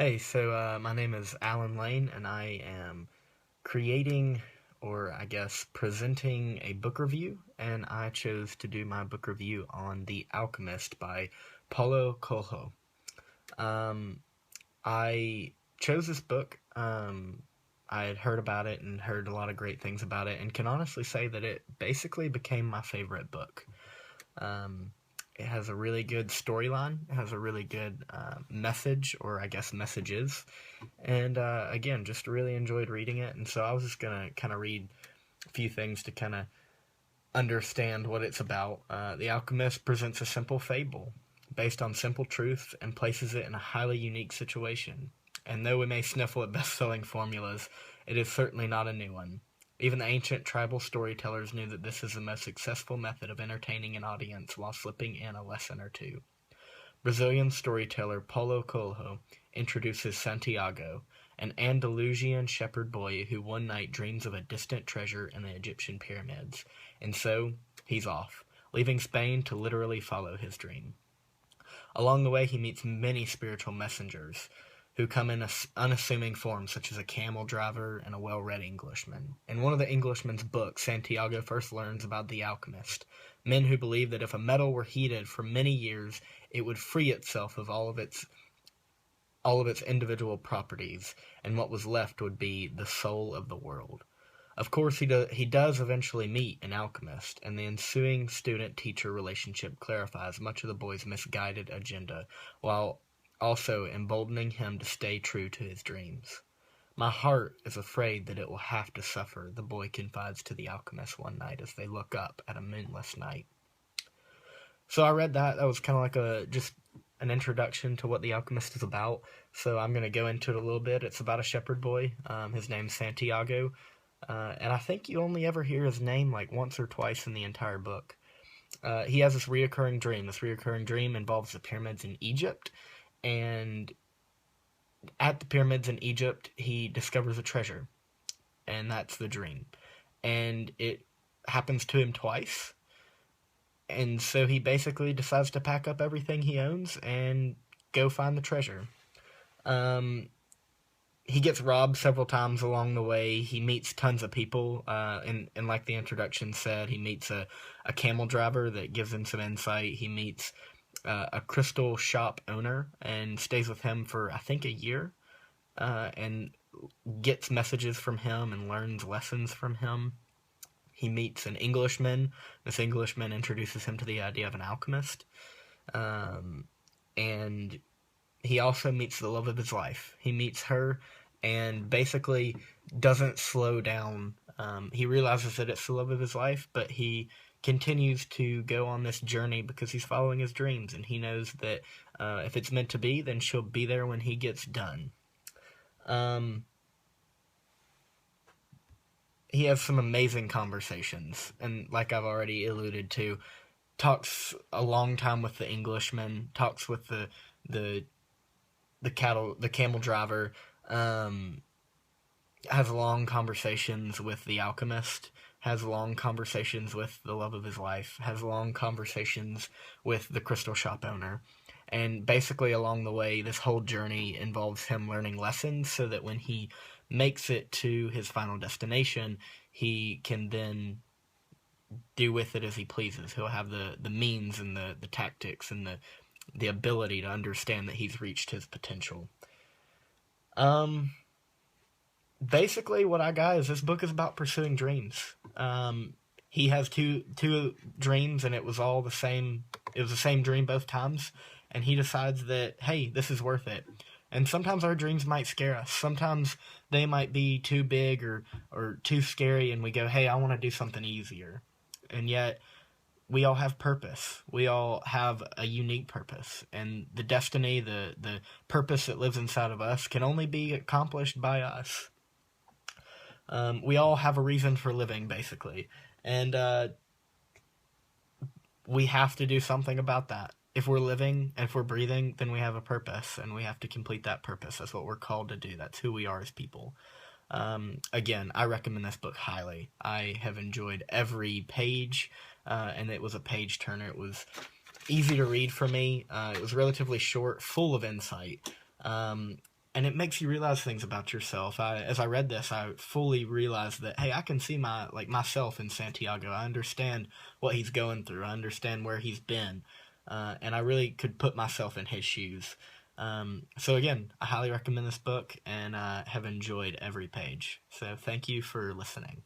My name is Alan Lane, and I am creating, or I guess presenting, a book review, and I chose to do my book review on The Alchemist by Paulo Coelho. Um, I chose this book. I had heard about it and heard a lot of great things about it, and can honestly say that it basically became my favorite book. Um, it has a really good storyline. It has a really good message, or I guess messages. And again, just really enjoyed reading it. And so I was just going to kind of read a few things to kind of understand what it's about. The Alchemist presents a simple fable based on simple truth and places it in a highly unique situation. And though we may sniffle at best selling formulas, it is certainly not a new one. Even the ancient tribal storytellers knew that this is the most successful method of entertaining an audience while slipping in a lesson or two. Brazilian storyteller Paulo Coelho introduces Santiago, an Andalusian shepherd boy who one night dreams of a distant treasure in the Egyptian pyramids, and so he's off, leaving Spain to literally follow his dream. Along the way, he meets many spiritual messengers who come in unassuming forms, such as a camel driver and a well-read Englishman. In one of the Englishman's books, Santiago first learns about the alchemist, men who believe that if a metal were heated for many years, it would free itself of all of its individual properties, and what was left would be the soul of the world. Of course, he does eventually meet an alchemist, and the ensuing student-teacher relationship clarifies much of the boy's misguided agenda, while also emboldening him to stay true to his dreams. My heart is afraid that it will have to suffer, the boy confides to the alchemist one night as they look up at a moonless night. So I read that. That was kind of like just an introduction to what The Alchemist is about. So I'm going to go into it a little bit. It's about a shepherd boy. His name's Santiago. And I think you only ever hear his name like once or twice in the entire book. He has this reoccurring dream. This reoccurring dream involves the pyramids in Egypt. And at the pyramids in Egypt, he discovers a treasure. And that's the dream. And it happens to him twice. And so he basically decides to pack up everything he owns and go find the treasure. Um, he gets robbed several times along the way. He meets tons of people. And like the introduction said, he meets a camel driver that gives him some insight. He meets a crystal shop owner and stays with him for, I think, a year. And gets messages from him and learns lessons from him. He meets an Englishman. This Englishman introduces him to the idea of an alchemist. And he also meets the love of his life. He meets her and basically doesn't slow down. He realizes that it's the love of his life, but he continues to go on this journey because he's following his dreams, and he knows that if it's meant to be, then she'll be there when he gets done. He has some amazing conversations, and like I've already alluded to, talks a long time with the Englishman, talks with the camel driver, has long conversations with the alchemist, has long conversations with the love of his life, has long conversations with the crystal shop owner. And basically along the way, this whole journey involves him learning lessons so that when he makes it to his final destination, he can then do with it as he pleases. He'll have the means and the tactics and the ability to understand that he's reached his potential. Basically what I got is this book is about pursuing dreams. He has two dreams, and it was all the same. It was the same dream both times, and he decides that, hey, this is worth it. And sometimes our dreams might scare us. Sometimes they might be too big or too scary, and we go, hey, I want to do something easier. And yet, we all have purpose. We all have a unique purpose. And the destiny, the purpose that lives inside of us can only be accomplished by us. We all have a reason for living, basically. And we have to do something about that. If we're living, if we're breathing, then we have a purpose, and we have to complete that purpose. That's what we're called to do. That's who we are as people. Again, I recommend this book highly. I have enjoyed every page, and it was a page turner. It was easy to read for me. It was relatively short, full of insight. and it makes you realize things about yourself. As I read this, I fully realized that, hey, I can see myself in Santiago. I understand what he's going through. I understand where he's been, and I really could put myself in his shoes. So again, I highly recommend this book, and have enjoyed every page. So thank you for listening.